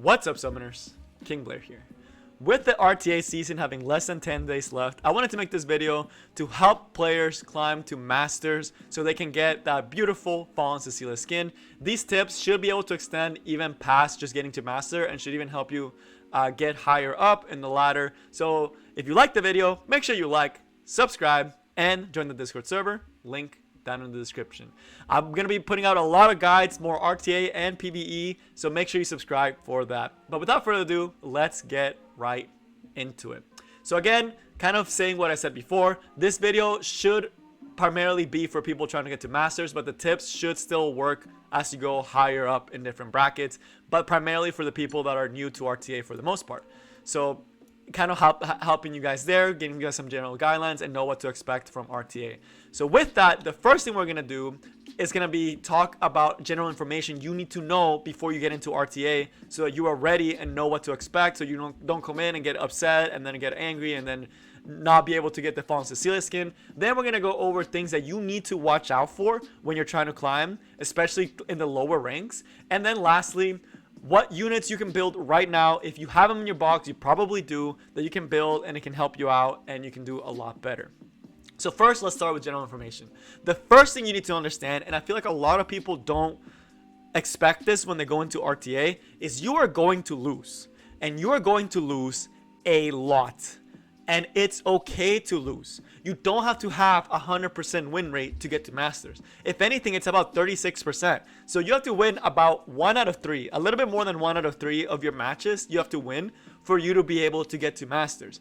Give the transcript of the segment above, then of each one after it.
What's up, summoners? King Blair here. With the RTA season having less than 10 days left, I wanted to make this video to help players climb to Masters so they can get that beautiful Fallen Cecilia skin. These tips should be able to extend even past just getting to Master and should even help you get higher up in the ladder. So if you like the video, make sure you like, subscribe, and join the Discord server. Link down in the description. I'm going to be putting out a lot of guides, more RTA and PvE, so make sure you subscribe for that. But without further ado, let's get right into it. So again, kind of saying what I said before, this video should primarily be for people trying to get to Masters, but the tips should still work as you go higher up in different brackets, but primarily for the people that are new to RTA for the most part. So kind of helping you guys there, giving you guys some general guidelines and know what to expect from RTA. So with that, the first thing we're going to do is going to be talk about general information you need to know before you get into RTA so that you are ready and know what to expect, so you don't come in and get upset and then get angry and then not be able to get the Fallen Cecilia skin. Then we're going to go over things that you need to watch out for when you're trying to climb, especially in the lower ranks. And then lastly, what units you can build right now. If you have them in your box, you probably do, that you can build and it can help you out and you can do a lot better. So first, let's start with general information. The first thing you need to understand, and I feel like a lot of people don't expect this when they go into RTA, is you are going to lose. And you are going to lose a lot. And it's okay to lose. You don't have to have a 100% win rate to get to Masters. If anything, it's about 36%. So you have to win about 1 out of 3, a little bit more than 1 out of 3 of your matches you have to win for you to be able to get to Masters.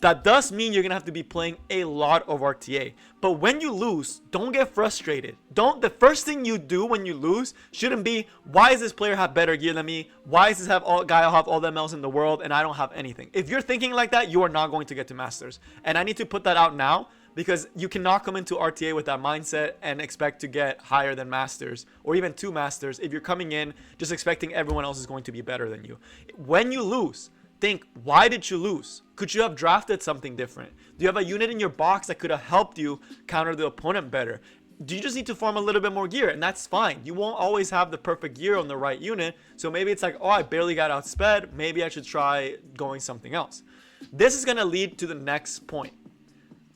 That does mean you're going to have to be playing a lot of RTA. But when you lose, don't get frustrated. The first thing you do when you lose shouldn't be, why does this player have better gear than me? Why does this guy have all the MLs in the world and I don't have anything? If you're thinking like that, you are not going to get to Masters. And I need to put that out now, because you cannot come into RTA with that mindset and expect to get higher than Masters or even to Masters if you're coming in just expecting everyone else is going to be better than you. When you lose, think, why did you lose? Could you have drafted something different? Do you have a unit in your box that could have helped you counter the opponent better? Do you just need to farm a little bit more gear? And that's fine. You won't always have the perfect gear on the right unit. So maybe it's like, oh, I barely got outsped. Maybe I should try going something else. This is going to lead to the next point.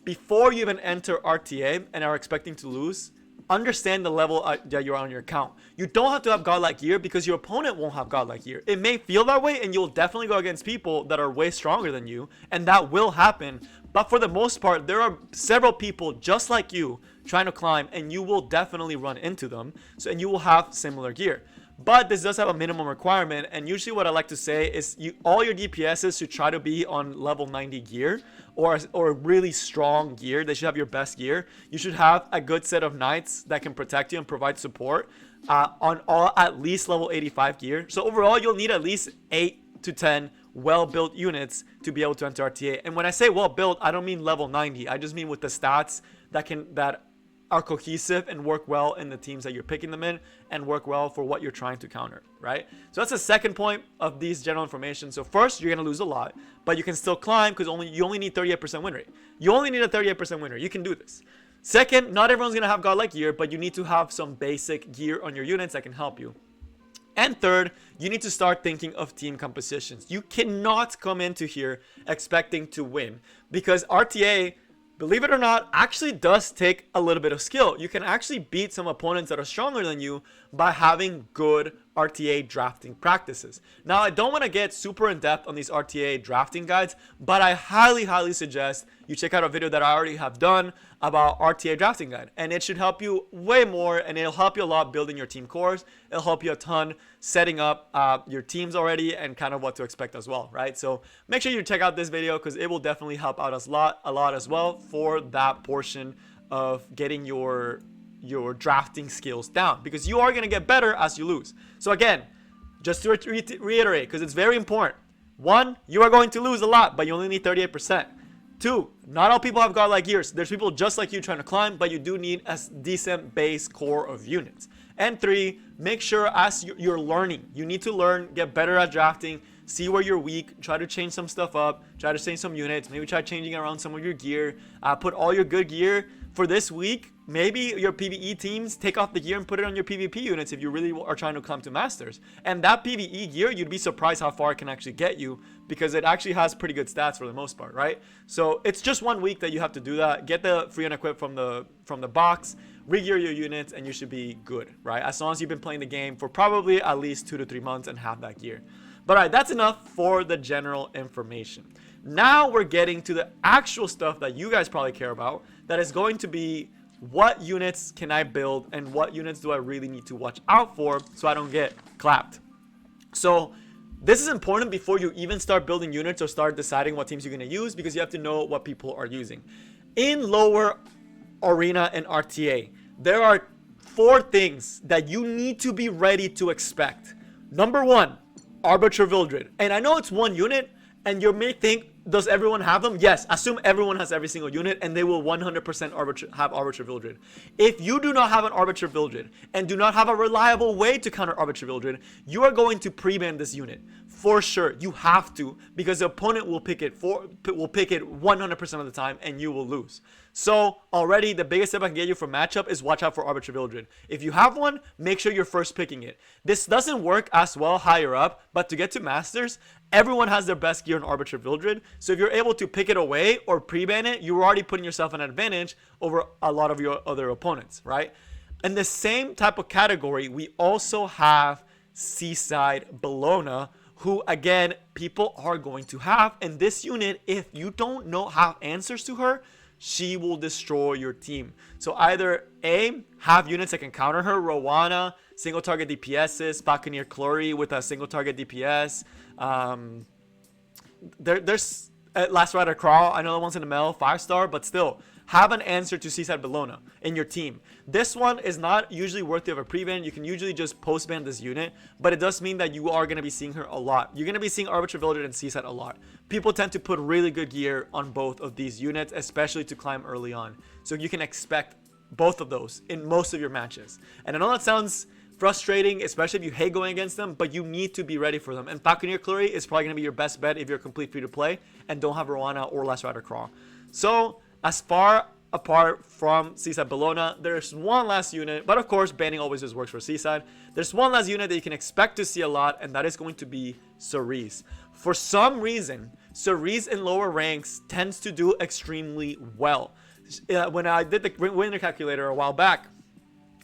Before you even enter RTA and are expecting to lose, understand the level that you're on your account. You don't have to have godlike gear because your opponent won't have godlike gear. It may feel that way and you'll definitely go against people that are way stronger than you, and that will happen. But for the most part, there are several people just like you trying to climb, and you will definitely run into them. And you will have similar gear. But this does have a minimum requirement, and usually what I like to say is all your DPSs should try to be on level 90 gear or really strong gear. They should have your best gear. You should have a good set of knights that can protect you and provide support on at least level 85 gear. So overall, you'll need at least 8 to 10 well-built units to be able to enter RTA. And when I say well-built, I don't mean level 90. I just mean with the stats that are cohesive and work well in the teams that you're picking them in and work well for what you're trying to counter, right? So that's the second point of these general information. So first, you're going to lose a lot, but you can still climb because you only need 38% win rate. You only need a 38% win rate. You can do this. Second, not everyone's going to have godlike gear, but you need to have some basic gear on your units that can help you. And third, you need to start thinking of team compositions. You cannot come into here expecting to win, because RTA, believe it or not, actually does take a little bit of skill. You can actually beat some opponents that are stronger than you by having good RTA drafting practices. Now, I don't want to get super in depth on these RTA drafting guides, but I highly suggest you check out a video that I already have done about RTA drafting guide, and it should help you way more, and it'll help you a lot building your team cores. It'll help you a ton setting up your teams already and kind of what to expect as well, right? So make sure you check out this video because it will definitely help out a lot as well for that portion of getting your drafting skills down, because you are going to get better as you lose. So again, just to reiterate, because it's very important. 1, you are going to lose a lot, but you only need 38%. 2, not all people have godlike gears. There's people just like you trying to climb, but you do need a decent base core of units. And 3, make sure as you're learning, you need to learn, get better at drafting, see where you're weak, try to change some stuff up, try to change some units, maybe try changing around some of your gear, put all your good gear for this week maybe your PvE teams take off the gear and put it on your PvP units if you really are trying to come to Masters. And that PvE gear, you'd be surprised how far it can actually get you, because it actually has pretty good stats for the most part, right? So it's just 1 week that you have to do that. Get the free unequip from the box, regear your units, and you should be good, right? As long as you've been playing the game for probably at least 2 to 3 months and have that gear. But alright, that's enough for the general information. Now we're getting to the actual stuff that you guys probably care about. That is going to be, what units can I build and what units do I really need to watch out for so I don't get clapped. So this is important before you even start building units or start deciding what teams you're going to use, because you have to know what people are using. In lower arena and RTA, there are 4 things that you need to be ready to expect. Number 1, Arbiter Vildred. And I know it's 1 unit, and you may think, does everyone have them? Yes, assume everyone has every single unit, and they will 100% have Arbiter Vildred. If you do not have an Arbiter Vildred and do not have a reliable way to counter Arbiter Vildred, you are going to pre-ban this unit. For sure, you have to, because the opponent will pick it 100% of the time, and you will lose. So already the biggest tip I can get you for matchup is watch out for Arbiter Vildred. If you have one, make sure you're first picking it. This doesn't work as well higher up, but to get to Masters, everyone has their best gear in Arbiter Vildred. So if you're able to pick it away or pre-ban it, you're already putting yourself an advantage over a lot of your other opponents, right? In the same type of category, we also have Seaside Bellona, who again, people are going to have. And this unit, if you don't have answers to her, she will destroy your team. So either A, have units that can counter her, Rowana, single target DPSs, Buccaneer Clory with a single target DPS. There's Last Rider Crawl, I know the one's in the mail, 5-star, but still, have an answer to Seaside Bellona in your team. This one is not usually worthy of a pre-ban. You can usually just post-ban this unit, but it does mean that you are going to be seeing her a lot. You're going to be seeing Arbiter Vildred and Seaside a lot. People tend to put really good gear on both of these units, especially to climb early on. So you can expect both of those in most of your matches. And I know that sounds frustrating, especially if you hate going against them, but you need to be ready for them. And Buccaneer Clory is probably going to be your best bet if you're complete free-to-play and don't have Rowana or Last Rider Crawl. So as far apart from Seaside Bellona, there's one last unit, but of course banning always just works for Seaside. There's one last unit that you can expect to see a lot, and that is going to be Cerise. For some reason, Cerise in lower ranks tends to do extremely well. When I did the winner calculator a while back,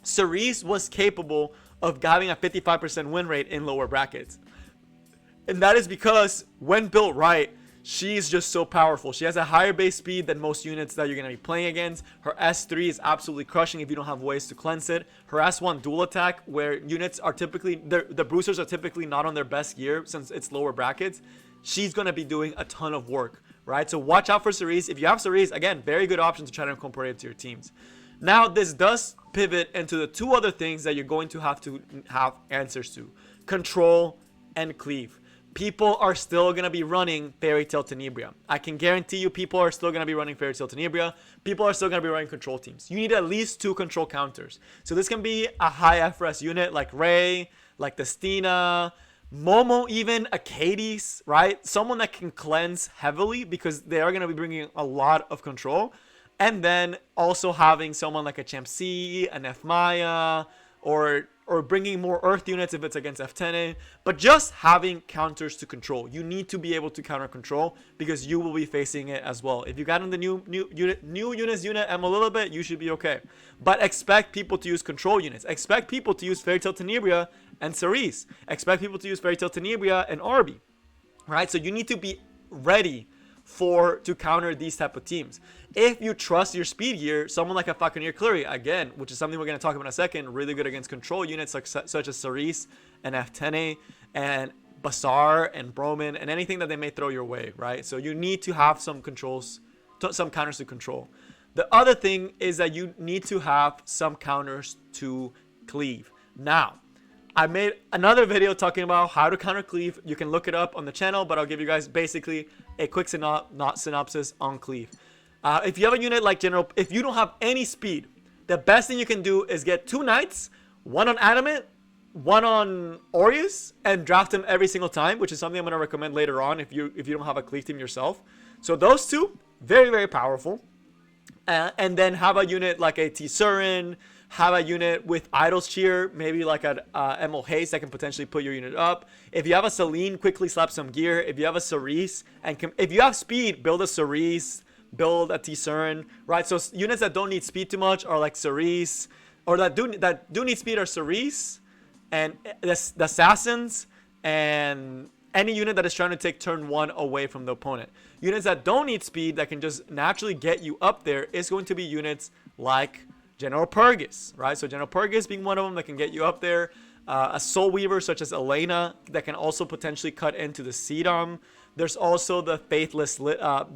Cerise was capable of having a 55% win rate in lower brackets. And that is because when built right, she's just so powerful. She has a higher base speed than most units that you're going to be playing against. Her S3 is absolutely crushing if you don't have ways to cleanse it. Her S1 dual attack, where units are typically, the bruisers are typically not on their best gear since it's lower brackets. She's going to be doing a ton of work, right? So watch out for Cerise. If you have Cerise, again, very good option to try to incorporate it to your teams. Now, this does pivot into the 2 other things that you're going to have answers to. Control and Cleave. People are still going to be running Fairy Tail Tenebria. I can guarantee you people are still going to be running Fairy Tail Tenebria. People are still going to be running control teams. You need at least 2 control counters. So this can be a high FRS unit like Ray, like Destina, Momo, even Acades, right? Someone that can cleanse heavily because they are going to be bringing a lot of control. And then also having someone like a Champ C, an F Maya, or bringing more Earth units if it's against F10A. But just having counters to control. You need to be able to counter control because you will be facing it as well. If you got in the new units unit M a little bit, you should be okay. But expect people to use control units. Expect people to use Fairy Tail Tenebria and Cerise. Expect people to use Fairy Tail Tenebria and Arby. Right? So you need to be ready to counter these type of teams. If you trust your speed gear, someone like a Buccaneer Clory, again, which is something we're going to talk about in a second, really good against control units such as Cerise and F10A and Bazaar and Broman and anything that they may throw your way, right? So you need to have some controls, some counters to control. The other thing is that you need to have some counters to Cleave. Now, I made another video talking about how to counter Cleave. You can look it up on the channel, but I'll give you guys basically a quick synopsis on Cleave. If you have a unit like if you don't have any speed, the best thing you can do is get 2 Knights, one on Adamant, one on Aureus, and draft them every single time, which is something I'm going to recommend later on if you don't have a Cleave team yourself. So those 2, very, very powerful. And then have a unit like a T-Surin, have a unit with Idol's Cheer, maybe like a Emil Hayes that can potentially put your unit up. If you have a Celine, quickly slap some gear. If you have a Cerise, and if you have speed, build a Cerise, build a T-Surin, right? So units that don't need speed too much are like Cerise, or that do need speed are Cerise, and the Assassins, and any unit that is trying to take turn 1 away from the opponent. Units that don't need speed, that can just naturally get you up there, is going to be units like General Purgus, right? So General Purgus being one of them that can get you up there. A Soul Weaver such as Elena that can also potentially cut into the Sedum. There's also the Faithless, Tempest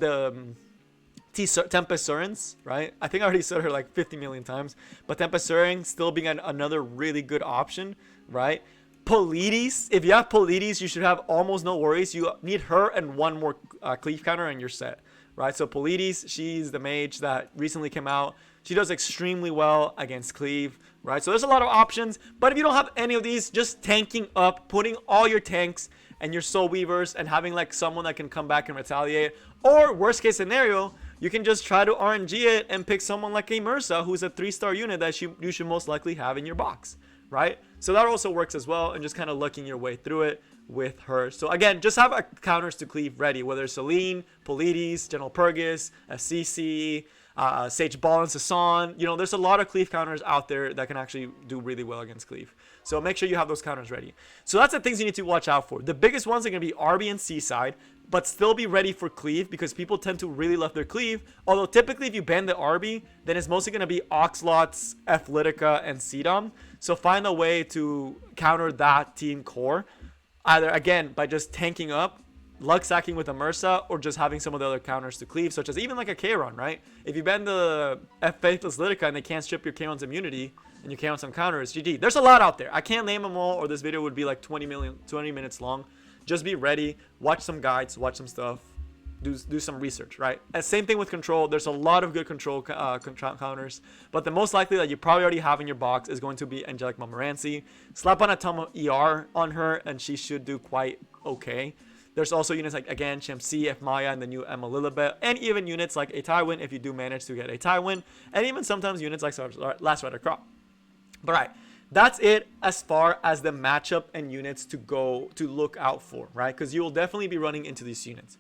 Surins, right? I think I already said her like 50 million times. But Tempest Surin still being another really good option, right? Polides, if you have Polides, you should have almost no worries. You need her and one more cleave counter and you're set, right? So Polides, she's the mage that recently came out. She does extremely well against cleave, right? So there's a lot of options. But if you don't have any of these, just tanking up, putting all your tanks and your Soul Weavers and having like someone that can come back and retaliate. Or worst case scenario, you can just try to RNG it and pick someone like a Mursa, who's a 3-star unit that you should most likely have in your box, right? So that also works as well, and just kind of looking your way through it with her. So again, just have counters to cleave ready, whether it's Celine, Polides, General Purgus, a CC, Sage Ball and Sasan. You know, there's a lot of cleave counters out there that can actually do really well against cleave. So make sure you have those counters ready. So that's the things you need to watch out for. The biggest ones are going to be RB and Seaside, but still be ready for cleave because people tend to really love their cleave. Although typically if you ban the RB, then it's mostly going to be Oxlots, Athletica, and Sedum. So find a way to counter that team core, either again by just tanking up, luck sacking with a Mursa, or just having some of the other counters to cleave, such as even like a Kayron, right? If you ban the Faithless Litica and they can't strip your Kayron's immunity and you count some counters, GG. There's a lot out there. I can't name them all, or this video would be like 20 minutes long. Just be ready, watch some guides, watch some stuff, do some research, right? And same thing with control. There's a lot of good control counters, but the most likely that you probably already have in your box is going to be Angelic Montmorency. Slap on a ton of ER on her and she should do quite okay. There's also units like, again, Shamsi, F Maya, and the new Emma Lilibet, and even units like a Tywin if you do manage to get a Tywin, and even sometimes units like Last Rider Crop. But right, that's it as far as the matchup and units to look out for, right? Because you will definitely be running into these units.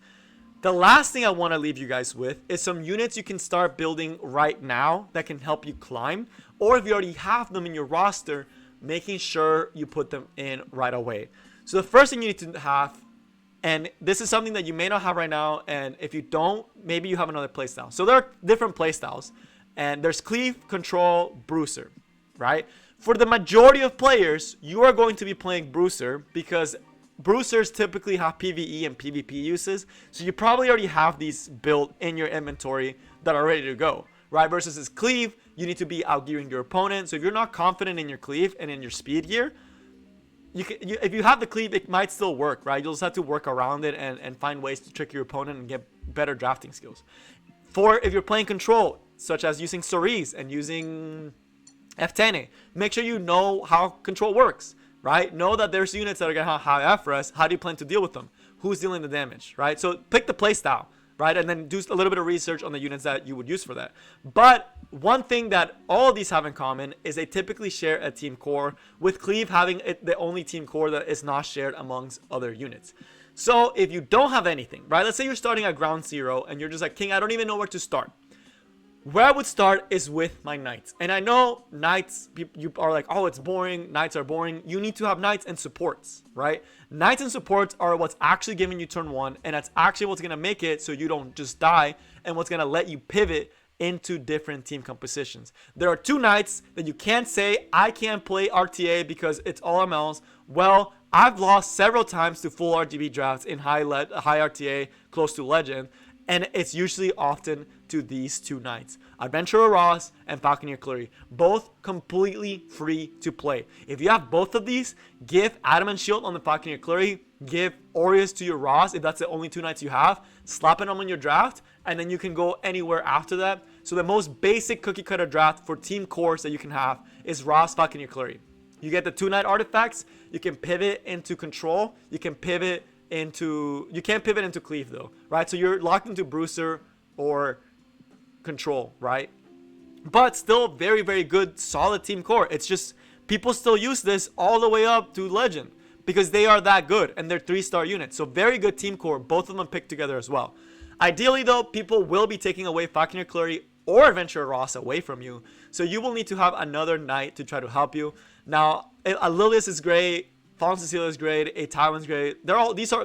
The last thing I want to leave you guys with is some units you can start building right now that can help you climb, or if you already have them in your roster, making sure you put them in right away. So the first thing you need to have, and this is something that you may not have right now, and if you don't, maybe you have another playstyle. So there are different playstyles, and there's Cleave, Control, Bruiser, right? For the majority of players, you are going to be playing Bruiser because Bruisers typically have PvE and PvP uses, so you probably already have these built in your inventory that are ready to go, right? Versus this Cleave, you need to be outgearing your opponent. So if you're not confident in your Cleave and in your speed gear, if you have the Cleave, it might still work, right? You'll just have to work around it and find ways to trick your opponent and get better drafting skills. If you're playing Control, such as using Cerise and using F10, make sure you know how Control works. Right? Know that there's units that are going to have high FRS. How do you plan to deal with them? Who's dealing the damage, right? So pick the playstyle, right? And then do a little bit of research on the units that you would use for that. But one thing that all of these have in common is they typically share a team core, with Cleave having the only team core that is not shared amongst other units. So if you don't have anything, right? Let's say you're starting at ground zero and you're just like, King, I don't even know where to start. Where I would start is with my Knights. And I know Knights, you are like, oh, it's boring. Knights are boring. You need to have Knights and supports, right? Knights and supports are what's actually giving you turn 1. And that's actually what's going to make it so you don't just die. And what's going to let you pivot into different team compositions. There are 2 Knights that you can't say, I can't play RTA because it's all MLs. Well, I've lost several times to full RGB drafts in high RTA, close to Legend. And it's usually often to these 2 Knights, Adventurer Ross and Falconeer Clary, both completely free to play. If you have both of these, give Adamant Shield on the Falconeer Clary, give Aureus to your Ross if that's the only 2 Knights you have, slap them on your draft, and then you can go anywhere after that. So the most basic cookie cutter draft for team cores that you can have is Ross, Falconeer Clary. You get the 2 Knight artifacts, you can pivot into Control, you can't pivot into Cleave though, right? So you're locked into Bruiser or control, right? But still very, very good, solid team core. It's just people still use this all the way up to legend because they are that good and they're 3-star units. So very good team core, both of them picked together as well. Ideally though, people will be taking away Falconer Clary or Adventurer Ross away from you. So you will need to have another knight to try to help you. Now, a Lilius is great. Fallen Cecilia is great. A Tywin's great.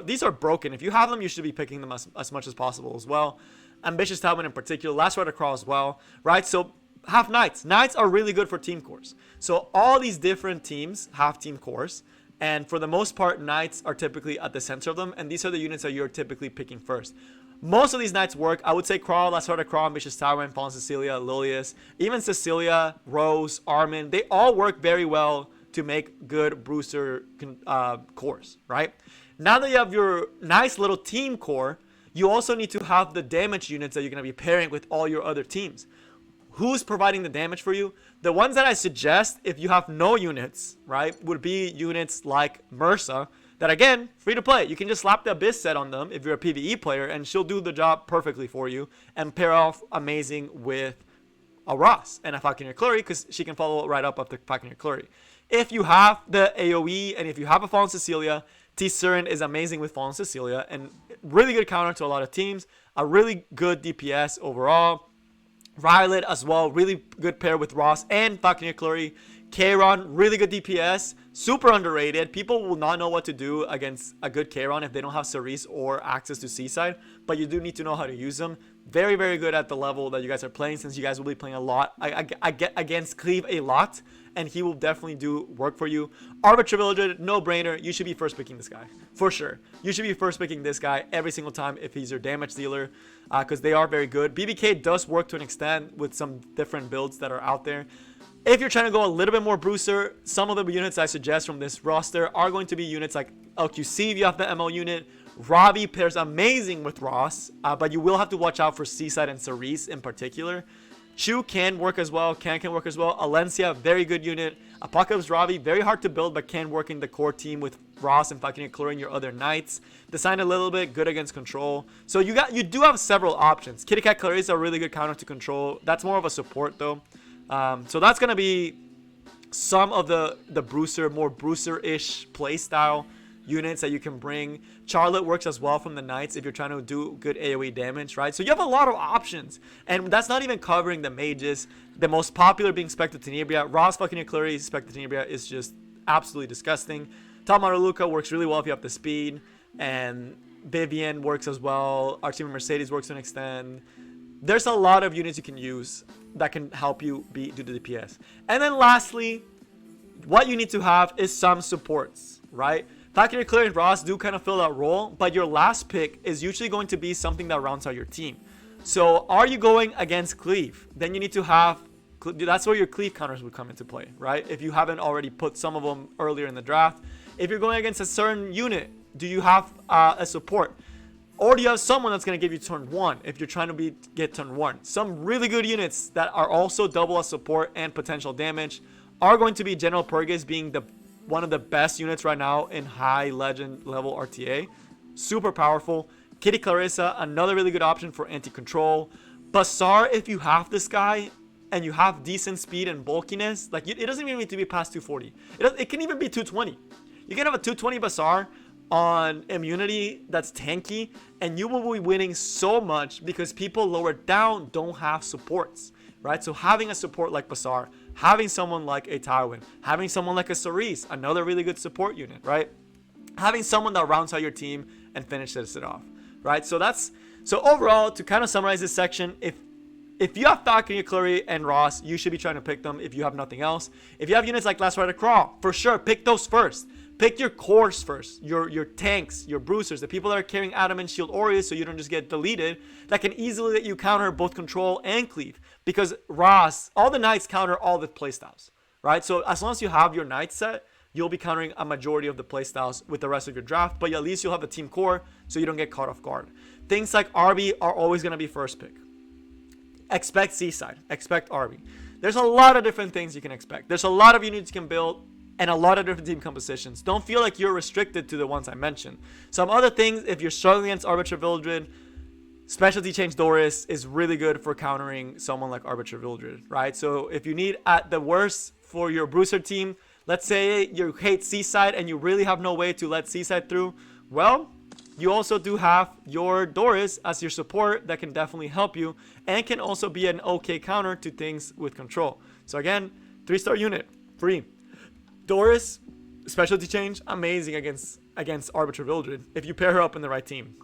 These are broken. If you have them, you should be picking them as much as possible as well. Ambitious Tywin in particular. Last Rider Crawl as well, right? So have knights. Knights are really good for team cores. So all these different teams have team cores. And for the most part, knights are typically at the center of them. And these are the units that you're typically picking first. Most of these knights work. I would say Crawl, Last Rider Crawl, Ambitious Tywin, Fallen Cecilia, Lilius, even Cecilia, Rose, Armin. They all work very well to make good Bruiser cores, right? Now that you have your nice little team core, you also need to have the damage units that you're going to be pairing with all your other teams. Who's providing the damage for you? The ones that I suggest, if you have no units, right, would be units like Mursa, that again, free to play. You can just slap the Abyss set on them if you're a PvE player, and she'll do the job perfectly for you and pair off amazing with a Ross and a Falconer Clary because she can follow right up after Falconer Clary. If you have the AoE and if you have a Fallen Cecilia, T-Surin is amazing with Fallen Cecilia and really good counter to a lot of teams. A really good DPS overall. Rylet as well, really good pair with Ross and Falconer Clary. Kayron, really good DPS, super underrated. People will not know what to do against a good Kayron if they don't have Cerise or access to Seaside, but you do need to know how to use them. Very, very good at the level that you guys are playing, since you guys will be playing a lot. I get against Cleave a lot, and he will definitely do work for you. Arbiter Villager, no brainer. You should be first picking this guy for sure. You should be first picking this guy every single time if he's your damage dealer, because they are very good. BBK does work to an extent with some different builds that are out there. If you're trying to go a little bit more Bruiser, some of the units I suggest from this roster are going to be units like LQC if you have the ML unit. Robbie pairs amazing with Ross, but you will have to watch out for Seaside and Cerise in particular. Chu can work as well. Can work as well. Alencia, very good unit. Apocalypse Robbie, very hard to build, but can work in the core team with Ross and Falconer Clary and your other knights. Design a little bit, good against control. So you do have several options. Kitty Cat Clarissa, a really good counter to control. That's more of a support though. So that's going to be some of the Bruiser, more Bruiser-ish playstyle units that you can bring. Charlotte works as well from the Knights if you're trying to do good AoE damage, right? So you have a lot of options. And that's not even covering the mages. The most popular being Spectre Tenebria. Ross Falconer Clary Spectre Tenebria is just absolutely disgusting. Tom Maruluka works really well if you have the speed. And Vivian works as well. Artemis Mercedes works to an extent. There's a lot of units you can use that can help you do the DPS. And then lastly, what you need to have is some supports, right? Falconer Clary and Ross do kind of fill that role, but your last pick is usually going to be something that rounds out your team. So are you going against Cleave? Then you need to have, that's where your Cleave counters would come into play, right? If you haven't already put some of them earlier in the draft. If you're going against a certain unit, do you have a support? Or do you have someone that's going to give you turn 1 if you're trying to get turn 1? Some really good units that are also double as support and potential damage are going to be General Purgus, being one of the best units right now in high legend level RTA. Super powerful. Kitty Clarissa, another really good option for anti-control. Bassar, if you have this guy and you have decent speed and bulkiness, like it doesn't even need to be past 240. It can even be 220. You can have a 220 Bassar on immunity that's tanky, and you will be winning so much because people lower down don't have supports, right? So having a support like Bassar, having someone like a Tywin, having someone like a Cerise, another really good support unit, right? Having someone that rounds out your team and finishes it off, right? So overall, to kind of summarize this section, if you have Falconer Clary and Ross, you should be trying to pick them if you have nothing else. If you have units like Last Rider Crawl, for sure, pick those first. Pick your cores first, your tanks, your bruisers, the people that are carrying Adamant Shield Aureus so you don't just get deleted, that can easily let you counter both control and cleave. Because Ross, all the knights counter all the playstyles, right? So as long as you have your knight set, you'll be countering a majority of the playstyles with the rest of your draft, but at least you'll have a team core so you don't get caught off guard. Things like RB are always going to be first pick. Expect Seaside, expect RB. There's a lot of different things you can expect. There's a lot of units you can build, and a lot of different team compositions. Don't feel like you're restricted to the ones I mentioned. Some other things, if you're struggling against Arbiter Vildred, Specialty Change Doris is really good for countering someone like Arbiter Vildred, right? So if you need at the worst for your Bruiser team, let's say you hate Seaside and you really have no way to let Seaside through, well, you also do have your Doris as your support that can definitely help you and can also be an okay counter to things with control. So again, 3-star unit, free. Doris, Specialty Change, amazing against Arbiter Vildred if you pair her up in the right team.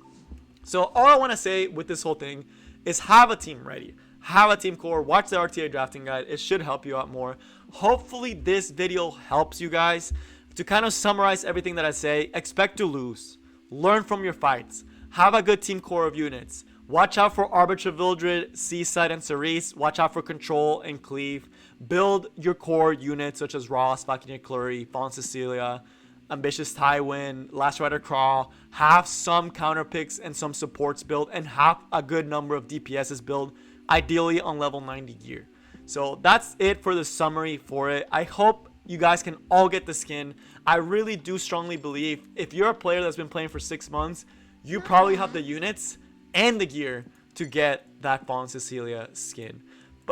So all I want to say with this whole thing is have a team ready. Have a team core. Watch the RTA drafting guide. It should help you out more. Hopefully this video helps you guys. To kind of summarize everything that I say, expect to lose. Learn from your fights. Have a good team core of units. Watch out for Arbiter Vildred, Seaside, and Cerise. Watch out for Control and Cleave. Build your core units such as Ross, Valkyria Clary, Fawn Cecilia, Ambitious Tywin, Last Rider Crawl. Have some counter picks and some supports built, and have a good number of DPSs built, ideally on level 90 gear. So that's it for the summary for it. I hope you guys can all get the skin. I really do strongly believe if you're a player that's been playing for 6 months, you probably have the units and the gear to get that Fawn Cecilia skin.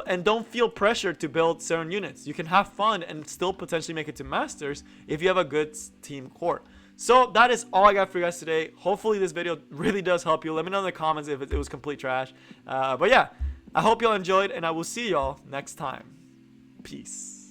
And don't feel pressured to build certain units. You can have fun and still potentially make it to Masters if you have a good team core. So that is all I got for you guys today. Hopefully this video really does help you. Let me know in the comments if it was complete trash. But yeah, I hope y'all enjoyed, and I will see y'all next time. Peace.